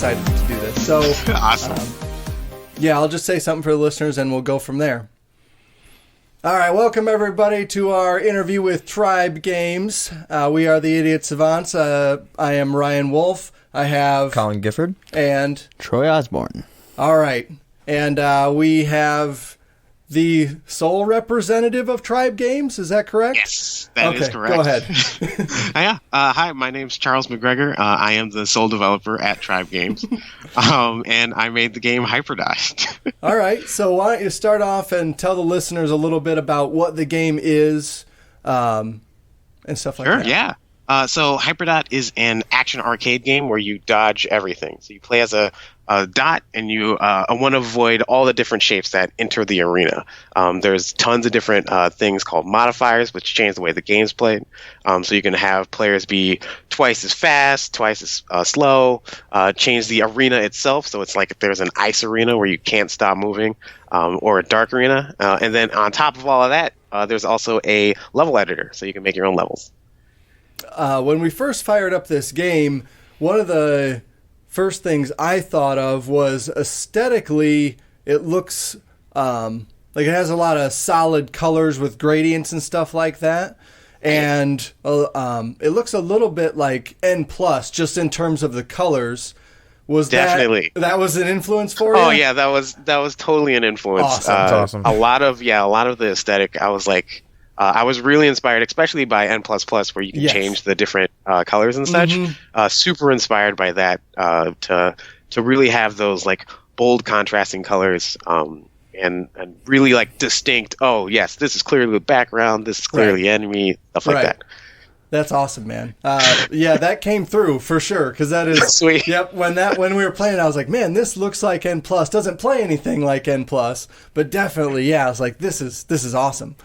excited to do this. So Awesome. Yeah, I'll just say something for the listeners and we'll go from there. All right, welcome everybody to our interview with Tribe Games. We are the Idiot Savants. I am Ryan Wolf. I have Colin Gifford and Troy Osborne. All right, and we have the sole representative of Tribe Games. Is that correct? Yes, that is correct. Go ahead. Yeah. Hi, my name's Charles McGregor. I am the sole developer at Tribe Games, and I made the game Hyperdot. All right, so why don't you start off and tell the listeners a little bit about what the game is and stuff like that. Sure, yeah. So Hyperdot is an action arcade game where you dodge everything. So you play as a dot, and you want to avoid all the different shapes that enter the arena. There's tons of different things called modifiers, which change the way the game's played. So you can have players be twice as fast, twice as slow, change the arena itself. So it's like if there's an ice arena where you can't stop moving, or a dark arena. And then on top of all of that, there's also a level editor, so you can make your own levels. When we first fired up this game, one of the first things I thought of was aesthetically, it looks like it has a lot of solid colors with gradients and stuff like that. And it looks a little bit like N+, just in terms of the colors. Was Definitely. That was an influence for you? Oh yeah, that was totally an influence. Awesome. That's awesome. A lot of the aesthetic. I was like, I was really inspired, especially by N++, where you can change the different colors and such. Super inspired by that to really have those like bold, contrasting colors and really like distinct. Oh yes, this is clearly the background. This is clearly enemy. Stuff like that. That's awesome, man. Yeah, that came through for sure because that is sweet. Yep. When we were playing, I was like, man, this looks like N+. Doesn't play anything like N+, but definitely, yeah. I was like, this is awesome.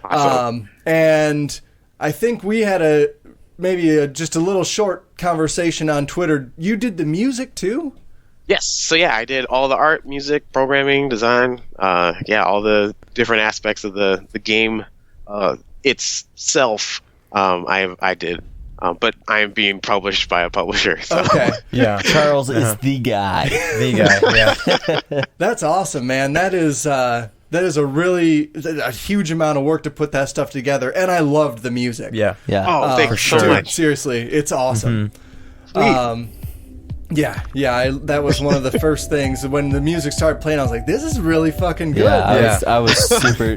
Awesome. And I think we had just a little short conversation on Twitter. You did the music too? Yes. So yeah, I did all the art, music, programming, design. All the different aspects of the game itself. I did. But I am being published by a publisher. So. Okay. Yeah. Charles is the guy. Yeah. That's awesome, man. That is a huge amount of work to put that stuff together, and I loved the music. Yeah. Yeah. Oh, thank you so dude, much. seriously, it's awesome. Sweet. That was one of the first things when the music started playing. I was like, "This is really fucking good." Yeah, I was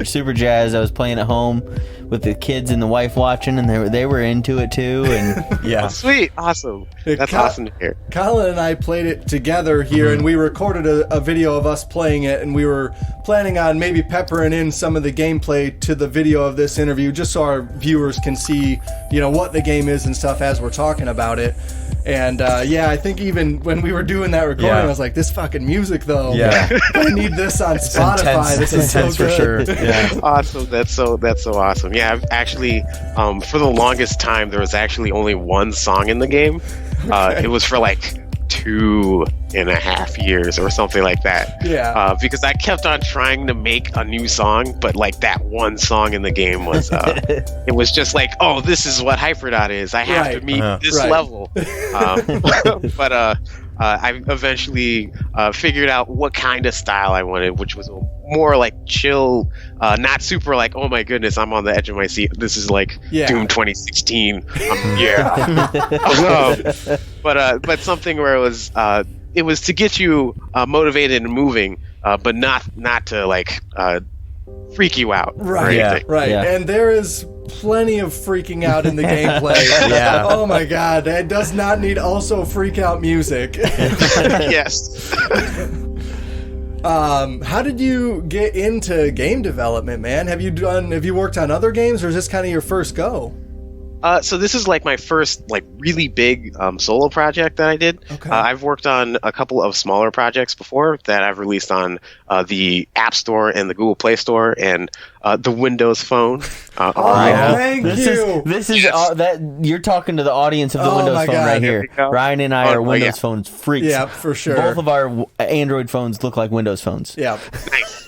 super jazzed. I was playing at home with the kids and the wife watching, and they were into it too. And Yeah. Sweet. Awesome. That's awesome to hear. Colin and I played it together here, and we recorded a video of us playing it, and we were planning on maybe peppering in some of the gameplay to the video of this interview, just so our viewers can see, what the game is and stuff as we're talking about it. And I think even when we were doing that recording, I was like, "This fucking music, though. Yeah. I need this on Spotify. This is so intense good." for sure. Yeah. Awesome. That's so awesome. Yeah, I've actually, for the longest time, there was actually only one song in the game. It was for like 2.5 years or something like that. Yeah. Because I kept on trying to make a new song, but like that one song in the game was, it was just like, oh, this is what Hyperdot is. I have to meet this level. But I eventually figured out what kind of style I wanted, which was more like chill, not super like, oh my goodness, I'm on the edge of my seat. This is like Doom 2016. But something where it was to get you motivated and moving, but not to like freak you out. Right. Yeah. And there is plenty of freaking out in the gameplay. Yeah. Oh my god, it does not need also freak out music. Yes. How did you get into game development, man? Have you worked on other games, or is this kind of your first go? So this is like my first like really big solo project that I did. Okay. I've worked on a couple of smaller projects before that I've released on the App Store and the Google Play Store and the Windows Phone. Thank you. This is that you're talking to the audience of the Windows Phone right here. Ryan and I are Windows Phones freaks. Yeah, for sure. Both of our Android phones look like Windows phones. Yeah.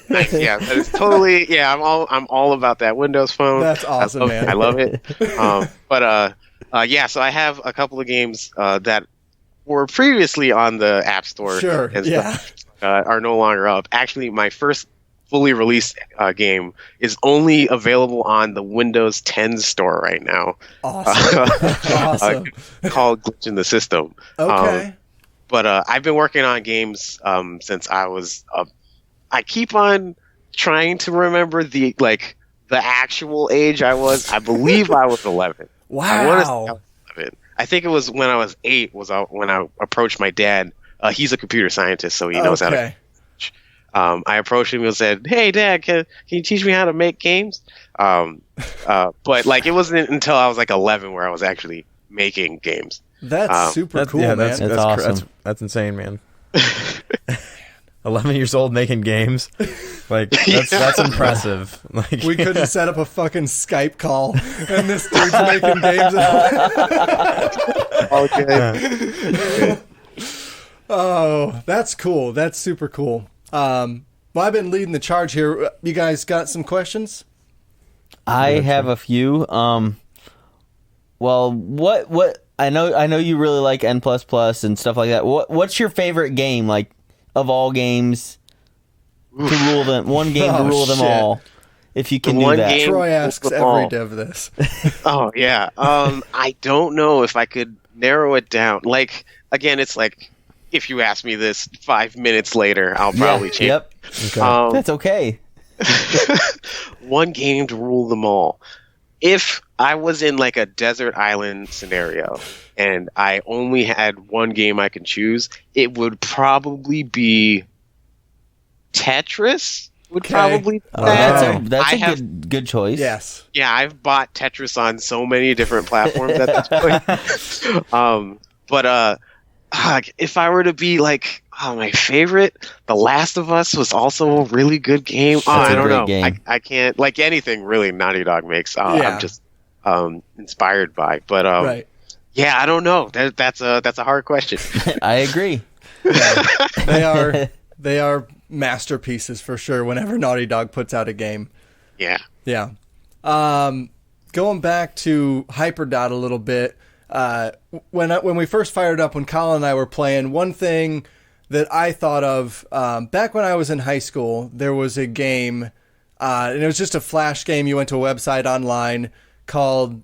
Nice. Yeah, that is totally. Yeah, I'm all about that Windows Phone. That's awesome, man. I love it. So I have a couple of games that were previously on the App Store Sure, and yeah. stuff, are no longer up. Actually, my first fully released game is only available on the Windows 10 store right now. Awesome. Awesome. Called Glitch in the System. Okay. But I've been working on games since I was. I keep on trying to remember the actual age I was. I believe I was 11. Wow. I want to say I was 11. I think it was when I was 8. When I approached my dad. He's a computer scientist, so he knows how to. I approached him and said, "Hey, Dad, can you teach me how to make games?" But like, it wasn't until I was like 11 where I was actually making games. That's super cool, man. That's awesome. That's insane, man. 11 years old making games, like that's impressive. Like, We couldn't set up a fucking Skype call, and this dude's making games. Okay. Oh, that's cool. That's super cool. Well, I've been leading the charge here. You guys got some questions? I have a few. Well, what I know you really like N++ and stuff like that. What's your favorite game, like, of all games, to rule them? One game to rule them all, if you can do that. Game Troy asks them every all. dev this. Oh yeah. I don't know if I could narrow it down. Like, again, it's like, if you ask me this 5 minutes later, I'll probably change. Yep. okay. That's okay. One game to rule them all. If I was in like a desert island scenario and I only had one game I could choose, it would probably be Tetris. Would Okay. probably be Wow. that. That's I a have, good choice. Yes. yeah, I've bought Tetris on so many different platforms at this point. But if I were to be like, my favorite, The Last of Us was also a really good game. That's I a don't great know. game. I can't, like, anything really Naughty Dog makes. Yeah. I'm just inspired by. But Right. yeah, I don't know. That's a hard question. I agree. Yeah. They are masterpieces for sure whenever Naughty Dog puts out a game. Yeah. Yeah. Going back to Hyperdot a little bit, when we first fired up, when Colin and I were playing, one thing that I thought of, back when I was in high school, there was a game, and it was just a flash game. You went to a website online called,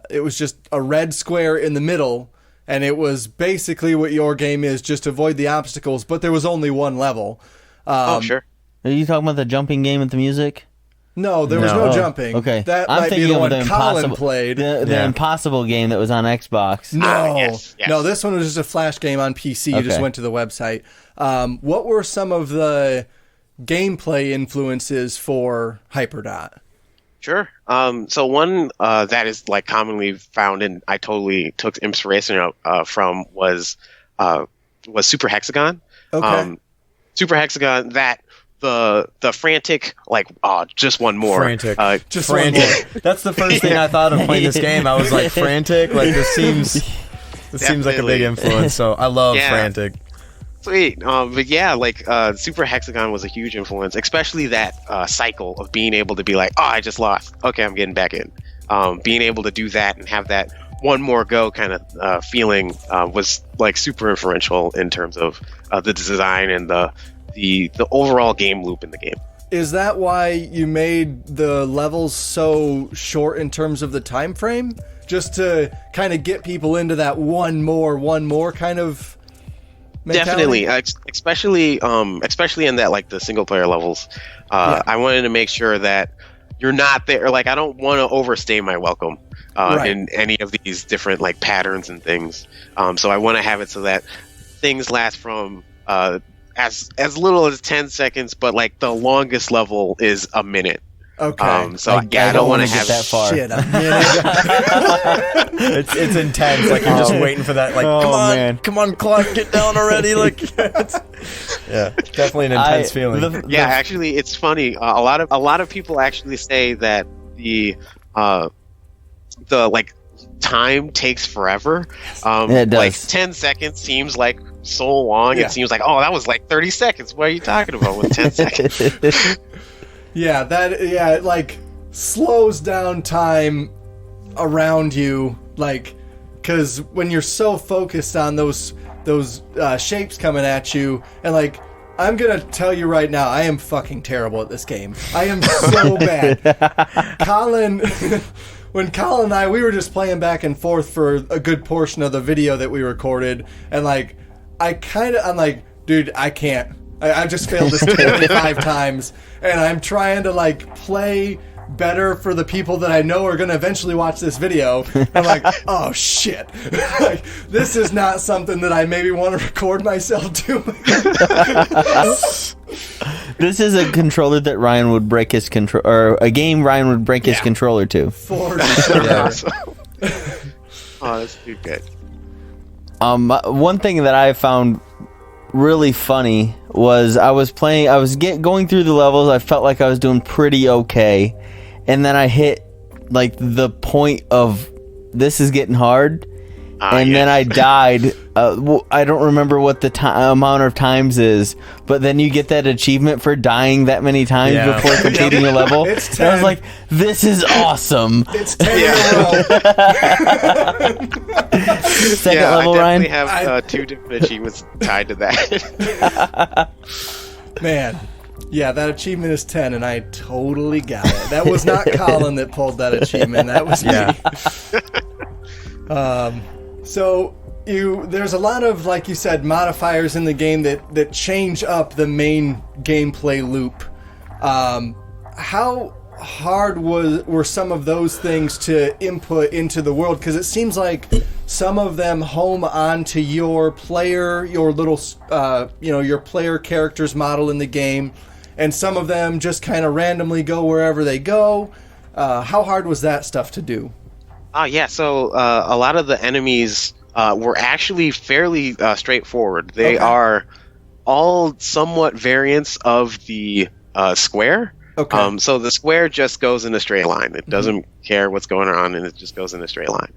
it was just a red square in the middle, and it was basically what your game is, just avoid the obstacles, but there was only one level. Oh, sure. Are you talking about the jumping game with the music? No, there was no jumping. Okay. That I'm might be thinking the of one the Colin Impossible, played. the Impossible game that was on Xbox. No, yes. no, this one was just a flash game on PC. You just Okay. went to the website. What were some of the gameplay influences for Hyperdot? Sure. So one that is like commonly found, and I totally took inspiration from was Super Hexagon. Okay. Super Hexagon, that the frantic, like, just one more. Frantic. Just frantic. That's the first thing I thought of playing this game. I was like, frantic. Like, this seems like a big Definitely. influence. So I love Yeah. frantic. Sweet. But yeah, like, Super Hexagon was a huge influence, especially that cycle of being able to be like, I just lost. Okay, I'm getting back in. Being able to do that and have that one more go kind of feeling was like super influential in terms of the design and the overall game loop in the game. Is that why you made the levels so short in terms of the time frame? Just to kind of get people into that one more kind of mentality? Definitely, especially in that, like, the single player levels. I wanted to make sure that you're not there. Like, I don't want to overstay my welcome Right. in any of these different, like, patterns and things. So I want to have it so that things last from as little as 10 seconds, but like the longest level is a minute. Okay. So I don't want to have that far. Shit, a minute. It's intense. Like, you're just waiting for that. Like, come on, clock, get down already. Like, yeah, definitely an intense feeling. Yeah, actually, it's funny. A lot of people actually say that the like time takes forever. It does. Like 10 seconds seems like so long. Yeah. It seems like, that was like 30 seconds. What are you talking about with 10 seconds? Yeah, it like slows down time around you, like because when you're so focused on those shapes coming at you, and like, I'm gonna tell you right now, I am fucking terrible at this game. I am so bad. Colin, when Colin and I, we were just playing back and forth for a good portion of the video that we recorded, and like, I'm like, dude, I can't. I just failed this 25 times, and I'm trying to like play better for the people that I know are going to eventually watch this video. I'm like, oh shit. Like, this is not something that I maybe want to record myself doing. This is a controller that Ryan would break his control, or a game Ryan would break his controller to. For sure. Oh, that's too good. One thing that I found really funny was I was going through the levels. I felt like I was doing pretty okay, and then I hit like the point of this is getting hard, and then I died. I don't remember what the amount of times is, but then you get that achievement for dying that many times before completing a level. It's 10. I was like, this is awesome. It's 10 in a row. Second level, Ryan? I definitely have 2 different achievements tied to that. Man. Yeah, that achievement is 10, and I totally got it. That was not Colin that pulled that achievement. That was me. So there's a lot of, like you said, modifiers in the game that change up the main gameplay loop. How hard were some of those things to input into the world? Because it seems like some of them home onto your little, your player character's model in the game, and some of them just kind of randomly go wherever they go. How hard was that stuff to do? So a lot of the enemies were actually fairly straightforward. They are all somewhat variants of the square. Okay. So the square just goes in a straight line. It doesn't care what's going on, and it just goes in a straight line.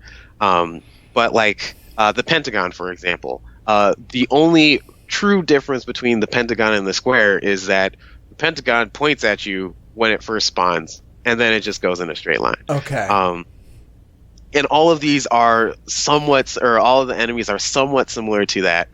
But like the pentagon, for example, the only true difference between the pentagon and the square is that the pentagon points at you when it first spawns, and then it just goes in a straight line. Okay. And all of these are all of the enemies are somewhat similar to that,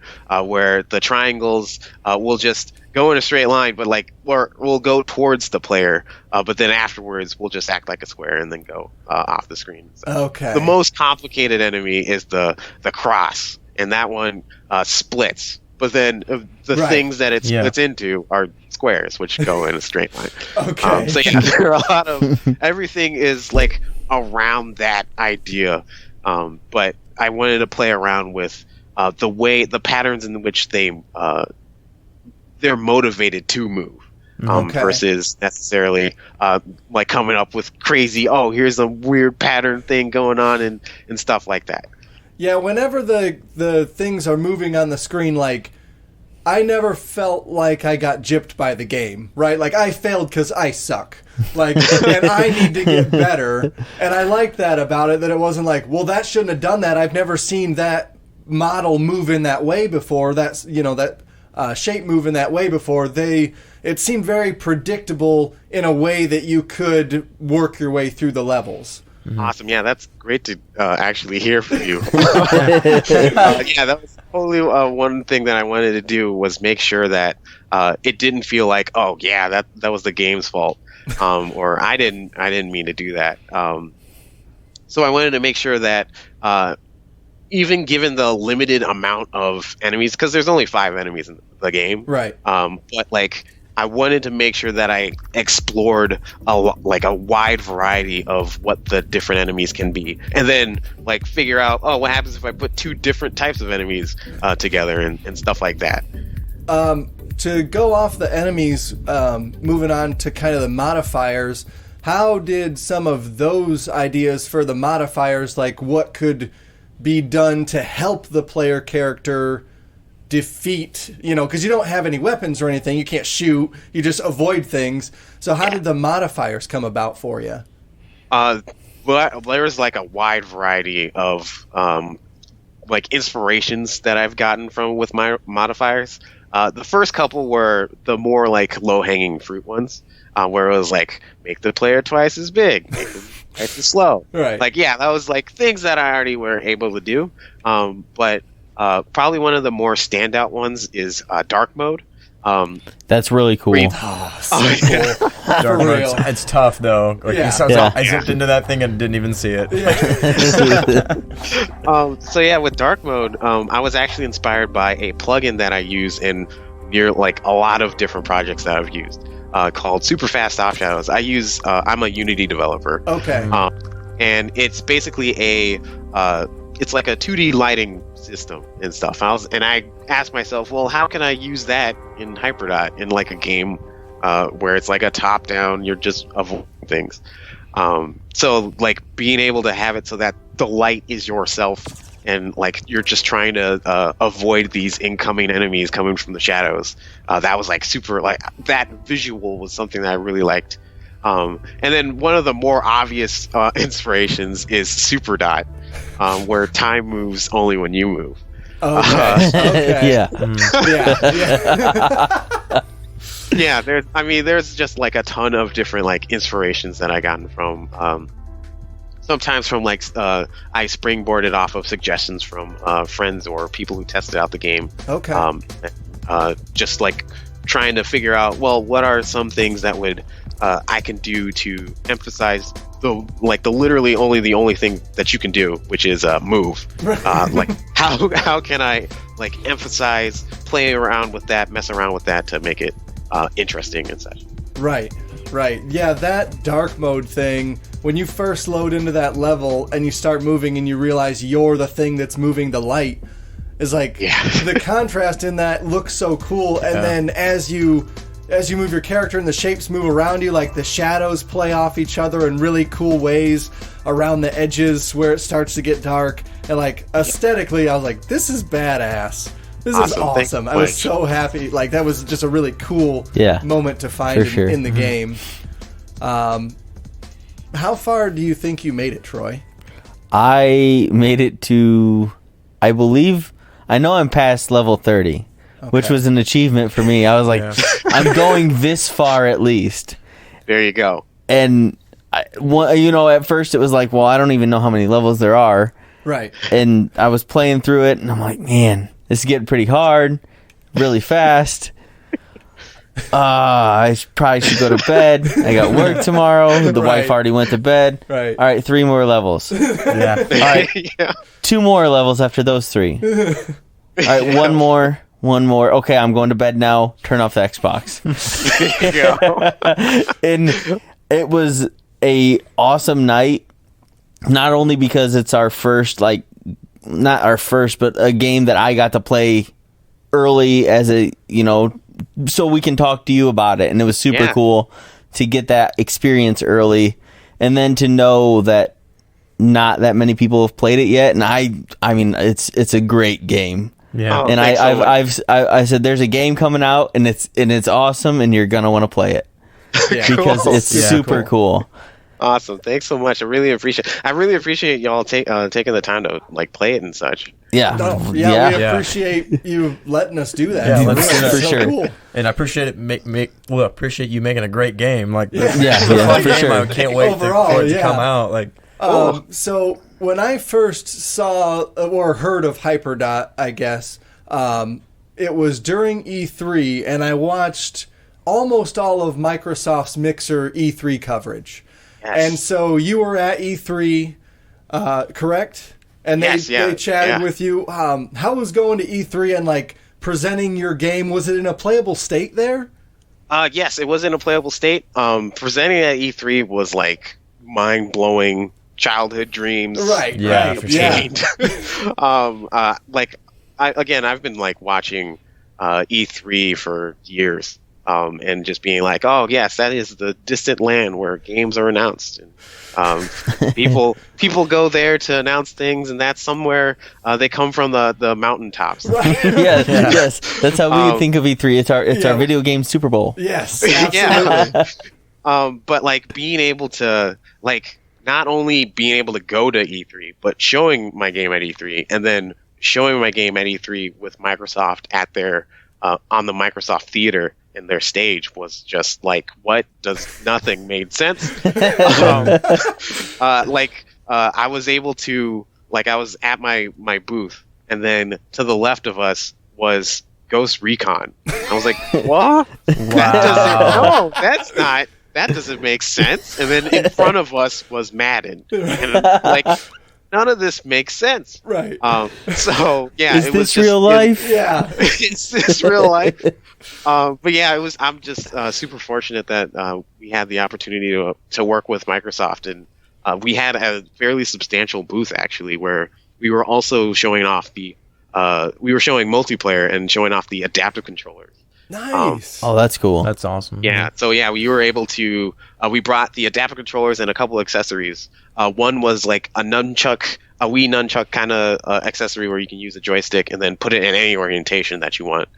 where the triangles will just go in a straight line, but will go towards the player, but then afterwards will just act like a square and then go off the screen. So okay. The most complicated enemy is the cross, and that one splits. But then the things that it splits into are squares, which go in a straight line. Okay. So there are a lot of everything is like around that idea, but I wanted to play around with the patterns in which they're motivated to move, versus necessarily like coming up with crazy, here's a weird pattern thing going on and stuff like that. Yeah, whenever the things are moving on the screen, like, I never felt like I got gypped by the game, right? Like, I failed because I suck. Like, and I need to get better. And I liked that about it, that it wasn't like, well, that shouldn't have done that. I've never seen that model move in that way before. That's, that shape move in that way before. It seemed very predictable in a way that you could work your way through the levels. Awesome. Yeah, that's great to actually hear from you. That was totally one thing that I wanted to do, was make sure that it didn't feel like, that was the game's fault, or I didn't mean to do that. So I wanted to make sure that even given the limited amount of enemies, because there's only 5 enemies in the game, right? But like, I wanted to make sure that I explored a wide variety of what the different enemies can be, and then like figure out, what happens if I put 2 different types of enemies together and stuff like that. To go off the enemies, moving on to kind of the modifiers, how did some of those ideas for the modifiers, like what could be done to help the player character defeat, because you don't have any weapons or anything, you can't shoot, you just avoid things. So how did the modifiers come about for you? Well, there's like a wide variety of like inspirations that I've gotten with my modifiers. The first couple were the more like low-hanging fruit ones, where it was like, make the player twice as big, make the Nice and slow. Right. Like, yeah, that was like things that I already were able to do. But probably one of the more standout ones is dark mode. That's really cool. Cool. Dark mode. real. It's tough though. Like, Yeah. it sounds Yeah. like I zipped into that thing and didn't even see it. So yeah, with dark mode, I was actually inspired by a plugin that I use in near like a lot of different projects that I've used, called Super Fast Off Shadows. I'm a Unity developer. Okay. And it's basically it's like a 2D lighting system and stuff. And I asked myself, well, how can I use that in Hyperdot in like a game where it's like a top down, you're just avoiding things. So like being able to have it so that the light is yourself and like you're just trying to avoid these incoming enemies coming from the shadows. That was like super, like that visual was something that I really liked. And then one of the more obvious inspirations is Superdot, where time moves only when you move. Okay. Okay. Yeah. Yeah. Yeah, there's just like a ton of different like inspirations that I gotten from. Sometimes from like I springboarded off of suggestions from friends or people who tested out the game. Okay. Just like trying to figure out, well, what are some things that would I can do to emphasize the literally the only thing that you can do, which is move. Like how can I like emphasize, play around with that, mess around with that to make it interesting and such. Right. Yeah, that dark mode thing, when you first load into that level and you start moving and you realize you're the thing that's moving the light, is like the contrast in that looks so cool. And then as you move your character and the shapes move around you, like the shadows play off each other in really cool ways around the edges where it starts to get dark. And like aesthetically, I was like, this is badass. This is awesome. I was so happy. Like that was just a really cool moment to find in the game. How far do you think you made it, Troy? I made it to, I know I'm past level 30. Okay. Which was an achievement for me. I was like, I'm going this far at least. There you go. And, at first it was like, well, I don't even know how many levels there are. Right. And I was playing through it, and I'm like, man, this is getting pretty hard, really fast. I probably should go to bed. I got work tomorrow. The wife already went to bed. Right. All right, 3 more levels. Yeah. All right, 2 more levels after those 3. All right, one more. Okay, I'm going to bed now. Turn off the Xbox. And it was a awesome night. Not only because it's our first, not our first, but a game that I got to play early as so we can talk to you about it. And it was super cool to get that experience early. And then to know that not that many people have played it yet. And I mean, it's a great game. Yeah. Oh, and I said there's a game coming out and it's awesome and you're gonna want to play it because it's super cool. Awesome! Thanks so much. I really appreciate y'all taking the time to play it and such. Yeah, we appreciate you letting us do that. Yeah, let's do that. For sure. Cool. And I appreciate appreciate you making a great game. For sure. I can't wait for it to come out. So when I first saw or heard of Hyperdot, I guess it was during E3, and I watched almost all of Microsoft's Mixer E3 coverage. Yes. And so you were at E3, correct? And they chatted with you. How was going to E3 and presenting your game? Was it in a playable state there? Yes, it was in a playable state. Presenting at E3 was mind-blowing childhood dreams. Right. Yeah, right. for sure. I've been watching E3 for years. And just being oh yes, that is the distant land where games are announced, and people go there to announce things, and that's somewhere they come from the mountaintops. Right. Yes, that's how we think of E3. It's our video game Super Bowl. Yes, absolutely. But being able to not only being able to go to E3, but showing my game at E3, and then showing my game at E3 with Microsoft at their on the Microsoft Theater. in their stage was just like, what does nothing made sense. I was able to, like, I was at my booth, and then to the left of us was Ghost Recon. I was like, what? Wow. That doesn't make sense. And then in front of us was Madden. And like, none of this makes sense. Right. So yeah, Is this real life? Yeah. Is this real life? But yeah, I'm just super fortunate that we had the opportunity to work with Microsoft, and we had a fairly substantial booth actually, where we were also showing off we were showing multiplayer and showing off the adaptive controllers. Nice. Oh, that's cool. That's awesome. Yeah, so yeah, we were able to. We brought the adaptive controllers and a couple accessories. One was like a nunchuck, a Wii nunchuck kind of accessory where you can use a joystick and then put it in any orientation that you want,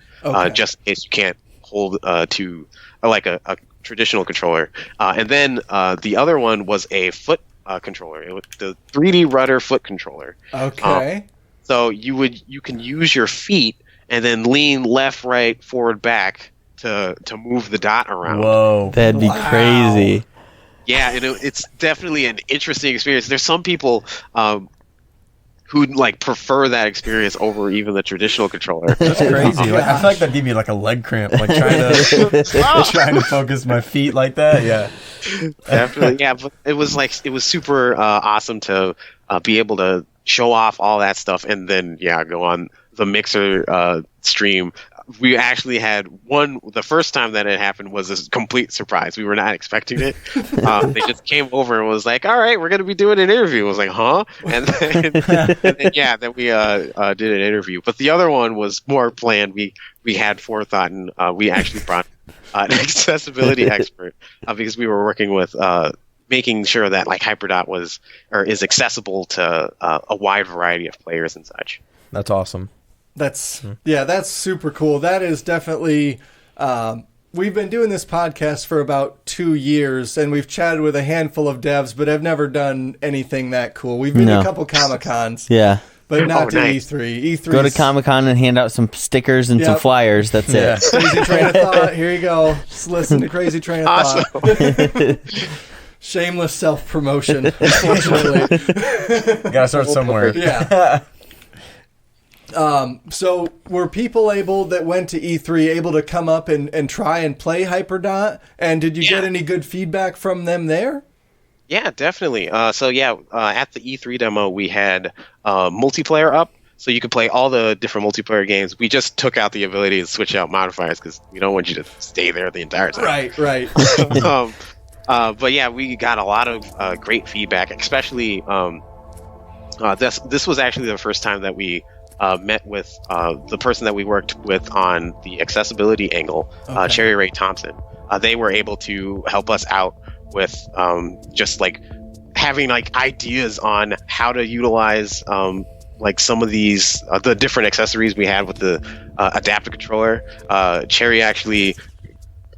just in case you can't hold to like a traditional controller. And then the other one was a foot controller. It was the 3D rudder foot controller. Okay. So you can use your feet and then lean left, right, forward, back to move the dot around. Whoa. That'd be crazy. Yeah, and it's definitely an interesting experience. There's some people who like prefer that experience over even the traditional controller. That's crazy. Like, I feel like that'd give me like a leg cramp, like trying to focus my feet like that. Yeah. Definitely. Yeah, but it was super awesome to be able to show off all that stuff and then go on the Mixer stream. We actually had the first time that it happened was a complete surprise. We were not expecting it. They just came over and was like, all right, we're going to be doing an interview. I was like, huh? And then we did an interview. But the other one was more planned. We had forethought, and we actually brought an accessibility expert because we were working with making sure that like Hyperdot is accessible to a wide variety of players and such. That's awesome. That's super cool. That is definitely. We've been doing this podcast for about 2 years, and we've chatted with a handful of devs, but have never done anything that cool. We've been to a couple Comic-Cons, but not to nice. E3. Go to Comic-Con and hand out some stickers and some flyers. That's it. Crazy Train of Thought. Here you go. Just listen to Crazy Train of Thought. Shameless self-promotion, unfortunately. Gotta start somewhere. Yeah. So were people that went to E3 able to come up and try and play Hyperdot? And did you get any good feedback from them there? Yeah, definitely. At the E3 demo, we had multiplayer up, so you could play all the different multiplayer games. We just took out the ability to switch out modifiers because we don't want you to stay there the entire time. Right. But yeah, we got a lot of great feedback, especially this was actually the first time that we met with the person that we worked with on the accessibility angle, Cherry Ray Thompson. They were able to help us out with just like having like ideas on how to utilize like some of these the different accessories we had with the adaptive controller. Cherry actually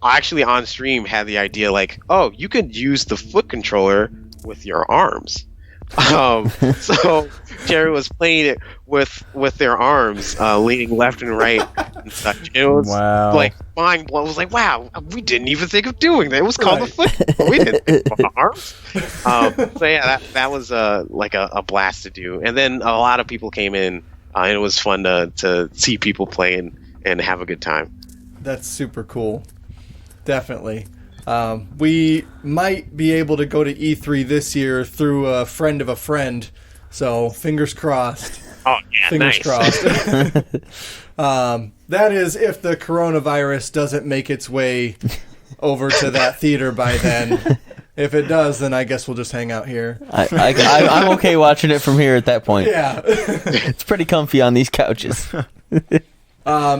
on stream had the idea like, oh, you could use the foot controller with your arms. So Jerry was playing it with their arms, leaning left and right and such. It was like mind blown. I was like, wow, we didn't even think of doing that. It was called the foot. We didn't think of arms. So yeah, that was like a blast to do. And then a lot of people came in, and it was fun to see people play and have a good time. That's super cool. Definitely. We might be able to go to E3 this year through a friend of a friend, so fingers crossed. Oh, yeah, fingers nice. crossed. That is if the coronavirus doesn't make its way over to that theater by then. If it does, then I guess we'll just hang out here. I'm okay watching it from here at that point. Yeah. It's pretty comfy on these couches.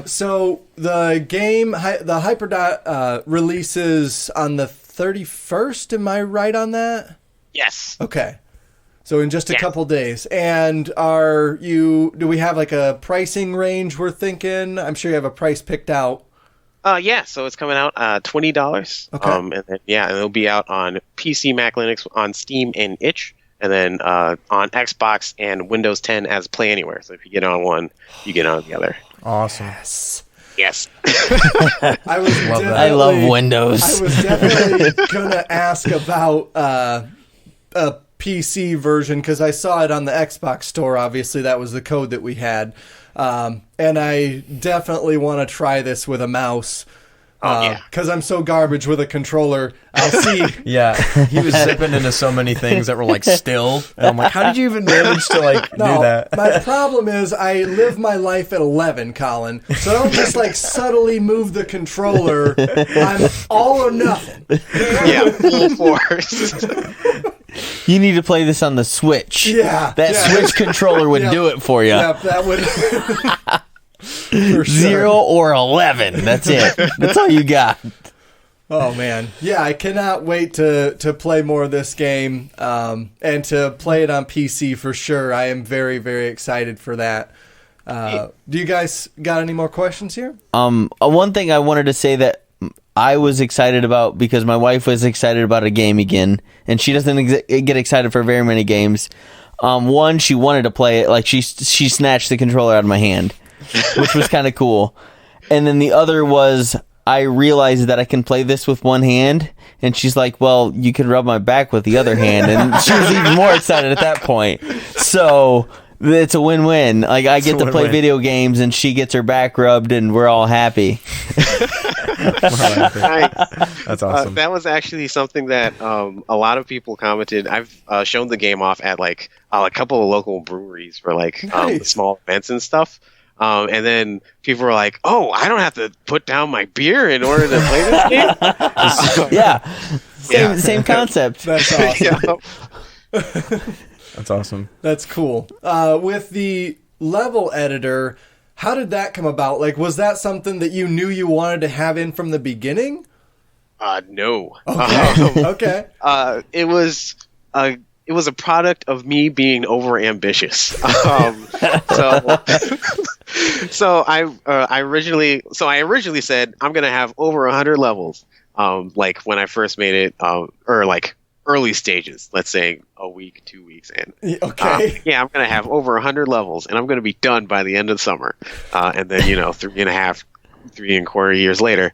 So the game, the Hyperdot, releases on the 31st. Am I right on that? Yes. Okay. So in just a couple days. And do we have like a pricing range we're thinking? I'm sure you have a price picked out. Yeah, so it's coming out $20. Okay. And then, and it'll be out on PC, Mac, Linux, on Steam and itch, and then on Xbox and Windows 10 as Play Anywhere. So if you get on one, you get on the other. Awesome. Yes. Yes. I love Windows. I was definitely going to ask about a PC version because I saw it on the Xbox store. Obviously, that was the code that we had. And I definitely want to try this with a mouse. Because I'm so garbage with a controller. I'll see. Yeah, he was zipping into so many things that were like still. And I'm like, how did you even manage to do that? My problem is I live my life at 11, Colin. So I don't just subtly move the controller. I'm all or nothing. Yeah, full force. You need to play this on the Switch. Yeah. That Switch controller would do it for you. Yeah, that would... For sure. 0 or 11. That's it. That's all you got. Oh, man. Yeah, I cannot wait to play more of this game and to play it on PC for sure. I am very, very excited for that. Do you guys got any more questions here? One thing I wanted to say that I was excited about because my wife was excited about a game again, and she doesn't get excited for very many games. One, she wanted to play it. Like she snatched the controller out of my hand. Which was kind of cool. And then the other was I realized that I can play this with one hand. And she's like, well, you can rub my back with the other hand. And she was even more excited at that point. So it's a win-win. Like I get to play video games and she gets her back rubbed and we're all happy. That's awesome. That was actually something that a lot of people commented. I've shown the game off at a couple of local breweries for small events and stuff. And then people were like, "Oh, I don't have to put down my beer in order to play this game." Same concept. That's awesome. That's awesome. That's cool. With the level editor, how did that come about? Was that something that you knew you wanted to have in from the beginning? No. Okay. Okay. It was a product of me being over ambitious. So I originally said I'm gonna have over 100 levels. When I first made it, or early stages. Let's say a week, 2 weeks in. Okay. I'm gonna have over 100 levels, and I'm gonna be done by the end of summer. And then 3.25 years later.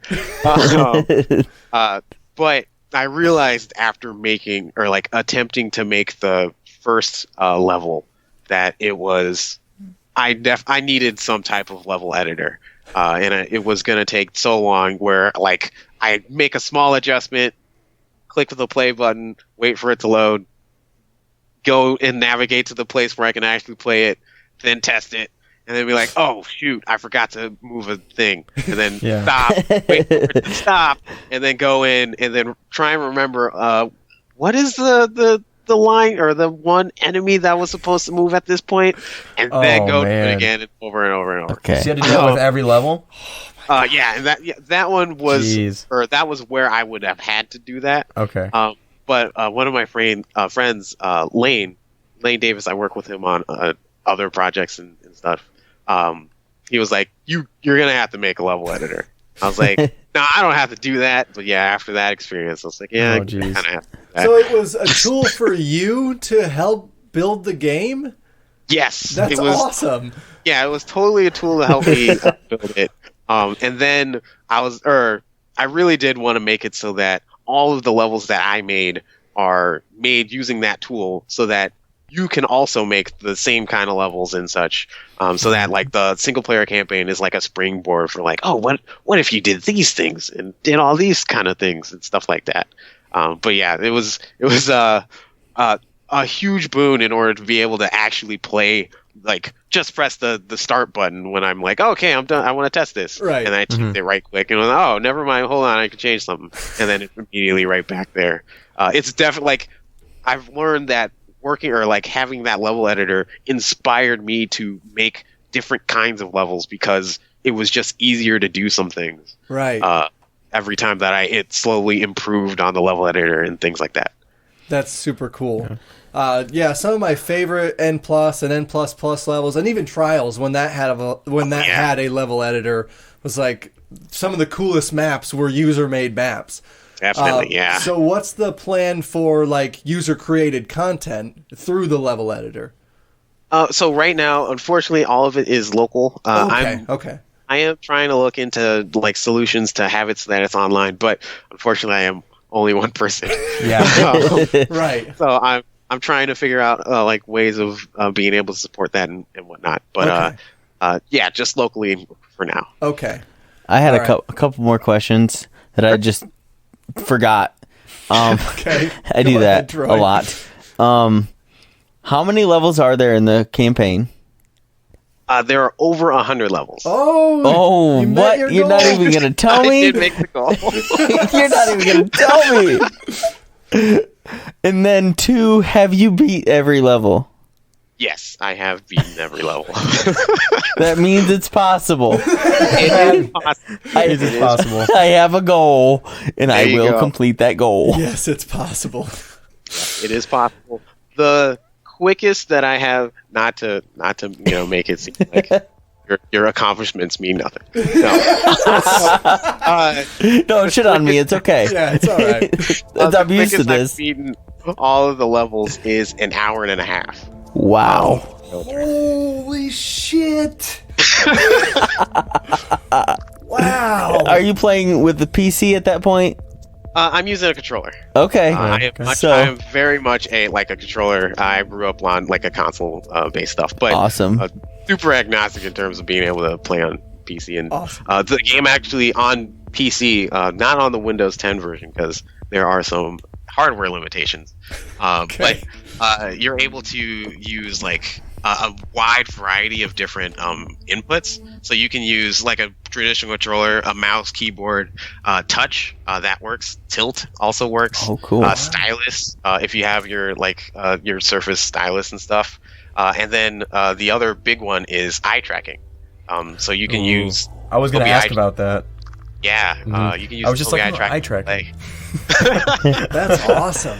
But I realized after making attempting to make the first level that it was I needed some type of level editor, and it was going to take so long where I make a small adjustment, click the play button, wait for it to load, go and navigate to the place where I can actually play it, then test it, and then be like, oh shoot, I forgot to move a thing, and then stop, wait for it to stop, and then go in and then try and remember what is the line or the one enemy that was supposed to move at this point, and then go do it again and over and over and over. Okay. So you had to do it with every level? And that one was, or that was where I would have had to do that. Okay. But one of my friends, Lane Davis, I work with him on other projects and stuff. He was like, you're gonna have to make a level editor. I was like, no, I don't have to do that. But yeah, after that experience, I was like, I kind of have to do that. So it was a tool for you to help build the game? Yes. That's awesome. Yeah, it was totally a tool to help me build it. And then I really did want to make it so that all of the levels that I made are made using that tool so that you can also make the same kind of levels and such, so that the single player campaign is like a springboard for what if you did these things and did all these kind of things and stuff like that. But yeah, it was a huge boon in order to be able to actually play. Just press the start button when I'm like, okay, I'm done. I want to test this, right? And I hit right click and oh, never mind. Hold on, I can change something, and then it's immediately right back there. It's definitely I've learned that working or having that level editor inspired me to make different kinds of levels because it was just easier to do some things. Right. Every time that it slowly improved on the level editor and things like that. That's super cool. Yeah. Some of my favorite N+ and N++ levels, and even Trials, when that had a level editor, was some of the coolest maps were user-made maps. Definitely, yeah. So what's the plan for user-created content through the level editor? So right now, unfortunately, all of it is local. Okay. I am trying to look into like solutions to have it so that it's online, but unfortunately, I am only one person. Yeah. Right. So I'm trying to figure out like ways of being able to support that and whatnot. But yeah, just locally for now. Okay. I had a couple more questions that I just forgot. Okay. I do that a lot. How many levels are there in the campaine? There are over 100 levels. Oh, what? You're not even going to tell me? I did make the goal. You're not even going to tell me. And then 2, have you beat every level? Yes, I have beaten every level. That means it's possible. It is possible. It is possible. I have a goal, and I will go. complete that goal. Yes, it's possible. It is possible. The quickest that I have, not to make it seem like your accomplishments mean nothing. No. Don't shit on me. It's okay. Yeah, it's all right. I'm used to I've this. beaten all of the levels is an hour and a half. Wow. Holy shit. Wow. Are you playing with the PC at that point? I'm using a controller. Okay. I am very much a controller. I grew up on like a console based stuff, but awesome. Super agnostic in terms of being able to play on PC. And awesome. The game actually on PC, not on the Windows 10 version, because there are some hardware limitations. Okay. But you're able to use like a wide variety of different inputs. So you can use like a traditional controller, a mouse, keyboard, touch, that works. Tilt also works. Oh, cool. Stylus, if you have your your Surface stylus and stuff. And then the other big one is eye tracking. So you can use. I was going to ask about that. Yeah, you can use. I was just Tobii looking at eye tracking. That's awesome.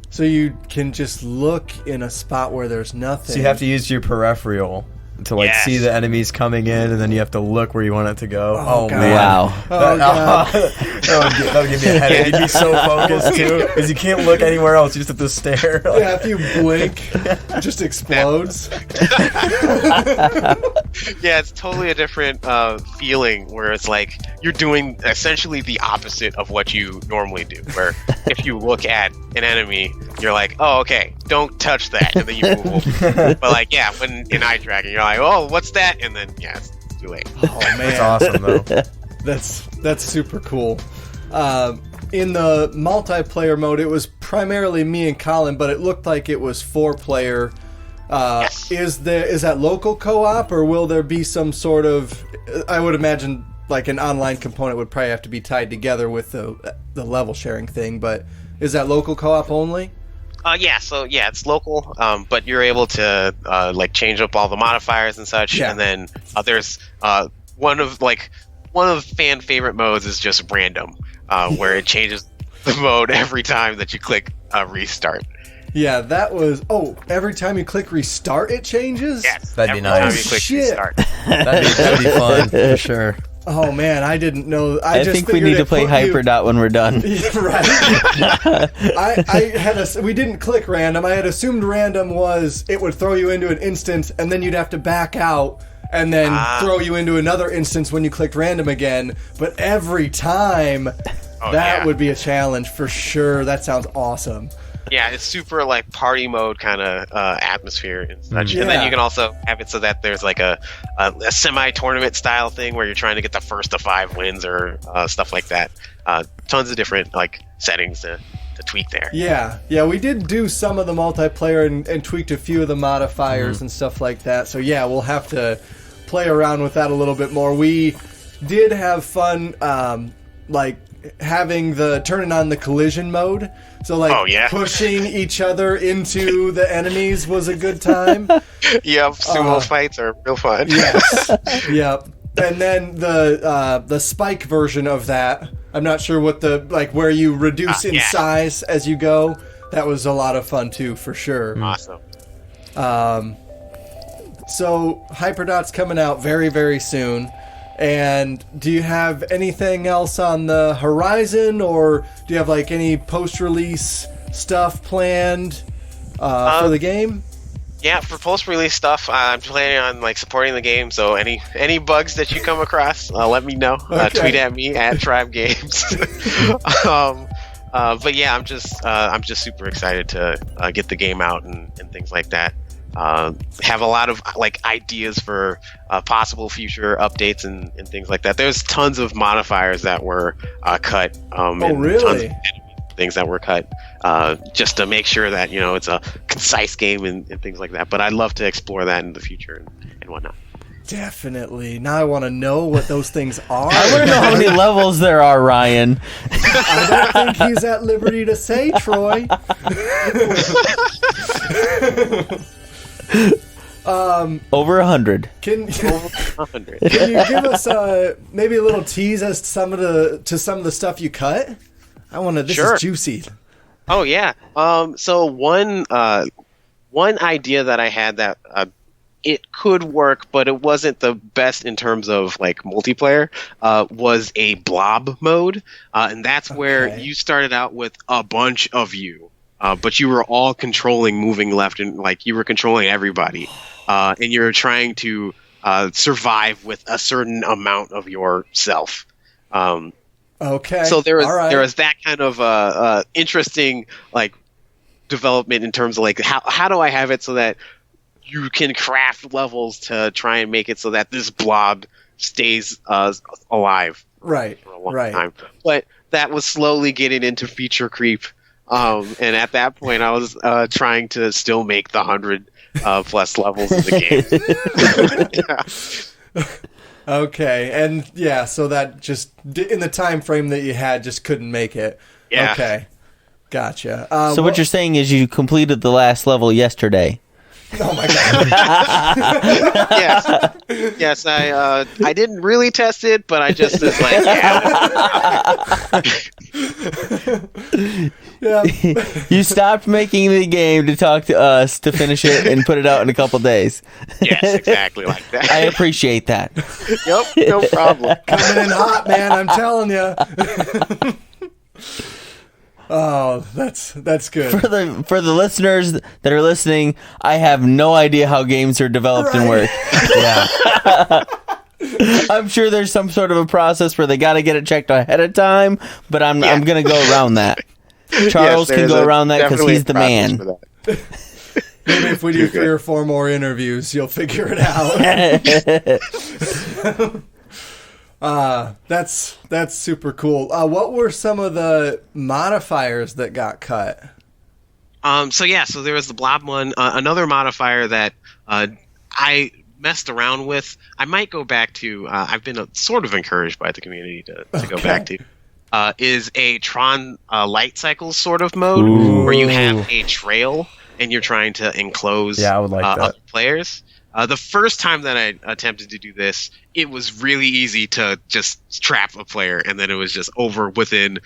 So you can just look in a spot where there's nothing. So you have to use your peripheral to see the enemies coming in, and then you have to look where you want it to go. Oh man! Wow! God. That would give me a headache. You'd be so focused too, because you can't look anywhere else. You just have to stare. Yeah, if you blink, it just explodes. Yeah, it's totally a different feeling where it's like you're doing essentially the opposite of what you normally do. Where if you look at an enemy, you're like, oh, okay, don't touch that, and then you move over. But like, yeah, when in eye tracking, you're like, oh, what's that? And then, yeah, it's too late. Oh, man. That's awesome, though. That's super cool. In the multiplayer mode, it was primarily me and Colin, but it looked like it was 4-player. Yes. Is that local co-op, or will there be some sort of? I would imagine like an online component would probably have to be tied together with the level sharing thing. But is that local co-op only? So it's local, but you're able to like change up all the modifiers and such. Yeah. And then there's one of fan favorite modes is just random, where it changes the mode every time that you click restart. Yeah, that was. Oh, every time you click restart, it changes. Yes, that'd be every time nice. you click Shit. restart. That'd be fun for sure. Oh man, I didn't know. I just think we figured need to it play put you- Hyperdot when we're done. Right. We didn't click random. I had assumed random was it would throw you into an instance and then you'd have to back out and then throw you into another instance when you clicked random again. But every time, that would be a challenge for sure. That sounds awesome. Yeah, it's super like party mode kind of atmosphere and such. Yeah. And then you can also have it so that there's like a semi-tournament style thing where you're trying to get the first of 5 wins or stuff like that. Tons of different like settings to tweak there. Yeah, we did do some of the multiplayer and tweaked a few of the modifiers and stuff like that. So yeah, we'll have to play around with that a little bit more. We did have fun, like having turning on the collision mode. So like pushing each other into the enemies was a good time. Yep, sumo fights are real fun. Yes. Yep. And then the spike version of that, I'm not sure what where you reduce in size as you go. That was a lot of fun too, for sure. Awesome. So Hyperdot's coming out very, very soon. And do you have anything else on the horizon, or do you have like any post-release stuff planned for the game? Yeah, for post-release stuff, I'm planning on like supporting the game. So any bugs that you come across, let me know. Okay. Tweet at me at Tribe Games. But yeah, I'm just super excited to get the game out and things like that. Have a lot of like ideas for possible future updates and things like that. There's tons of modifiers that were cut. And really? Tons of things that were cut just to make sure that it's a concise game and things like that. But I'd love to explore that in the future and whatnot. Definitely. Now I want to know what those things are. I want to know how many levels there are, Ryan. I don't think he's at liberty to say, Troy. Over 100. Can you give us maybe a little tease as to some of the stuff you cut? This Sure. is juicy. Oh yeah. So one idea that I had that it could work, but it wasn't the best in terms of like multiplayer, was a blob mode, and that's where you started out with a bunch of you, but you were all controlling moving left, and like you were controlling everybody, and you're trying to survive with a certain amount of yourself. Okay. So there All was that kind of interesting like development in terms of like how do I have it so that you can craft levels to try and make it so that this blob stays alive right. for a long time. But that was slowly getting into feature creep, and at that point I was trying to still make the 100 plus levels in the game. Okay, and yeah, so that just in the time frame that you had, just couldn't make it. Yeah. Okay, gotcha. So what you're saying is you completed the last level yesterday. Oh my god! yes. I didn't really test it, but I just was like, Yeah. You stopped making the game to talk to us to finish it and put it out in a couple days. Yes, exactly like that. I appreciate that. Yep, no problem. Coming in hot, man. I'm telling you. Oh, that's good. For the listeners that are listening, I have no idea how games are developed and work. Yeah. I'm sure there's some sort of a process where they got to get it checked ahead of time, but I'm going to go around that. Charles can go around that because he's the man. Maybe if we do 3 or 4 more interviews, you'll figure it out. That's super cool. What were some of the modifiers that got cut? So there was the blob one. Another modifier that I messed around with. I might go back to. I've been sort of encouraged by the community to go back to. Is a Tron light cycle sort of mode where you have a trail and you're trying to enclose I would like that. other players. The first time that I attempted to do this, it was really easy to just trap a player, and then it was just over within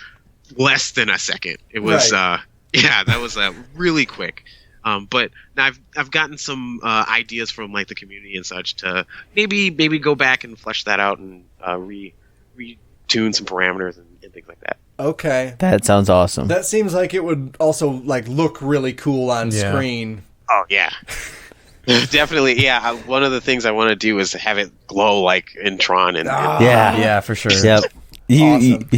less than a second. It was, that was really quick. But now I've gotten some ideas from like the community and such to maybe go back and flesh that out and retune some parameters and things like that. Okay, that sounds awesome. That seems like it would also like look really cool on screen. Oh yeah. Definitely, yeah. One of the things I want to do is have it glow like in Tron, and yeah, for sure. Yep. Awesome.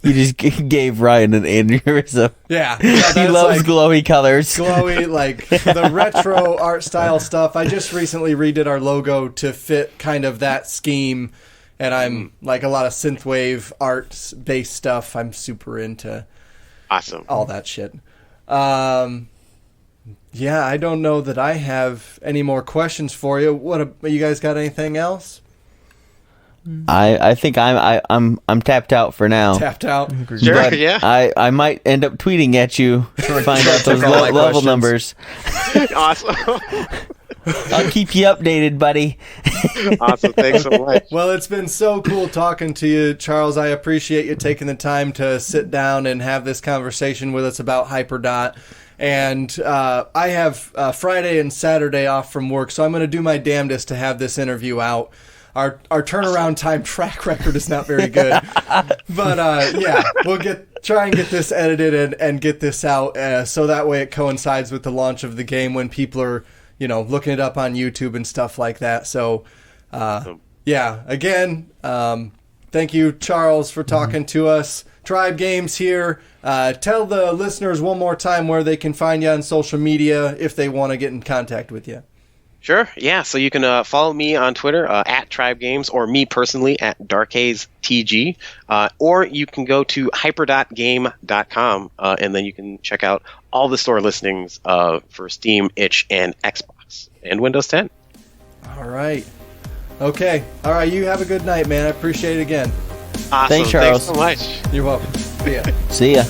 You just gave Ryan an aneurysm. Yeah, he loves glowy colors. Glowy, like the retro art style stuff. I just recently redid our logo to fit kind of that scheme, and I'm like a lot of synthwave art based stuff. I'm super into. Awesome. All that shit. Yeah, I don't know that I have any more questions for you. You guys got anything else? I think I'm tapped out for now. Tapped out. Sure, But yeah. I might end up tweeting at you to find out those level numbers. Awesome. I'll keep you updated, buddy. Awesome. Thanks so much. Well, it's been so cool talking to you, Charles. I appreciate you taking the time to sit down and have this conversation with us about Hyperdot. And I have Friday and Saturday off from work, so I'm going to do my damnedest to have this interview out. our turnaround time track record is not very good. But we'll try and get this edited and get this out so that way it coincides with the launch of the game when people are, looking it up on YouTube and stuff like that. So, again, thank you, Charles, for talking to us. Tribe Games here. Tell the listeners one more time where they can find you on social media if they want to get in contact with you. Sure. Yeah. So you can follow me on Twitter at Tribe Games, or me personally at DarkHazeTG, or you can go to hyperdotgame.com and then you can check out all the store listings for Steam, itch, and Xbox and Windows 10. All right. Okay. All right. You have a good night, man. I appreciate it again. Awesome. Thanks, Charles. Thanks so much. You're welcome. See ya. See ya.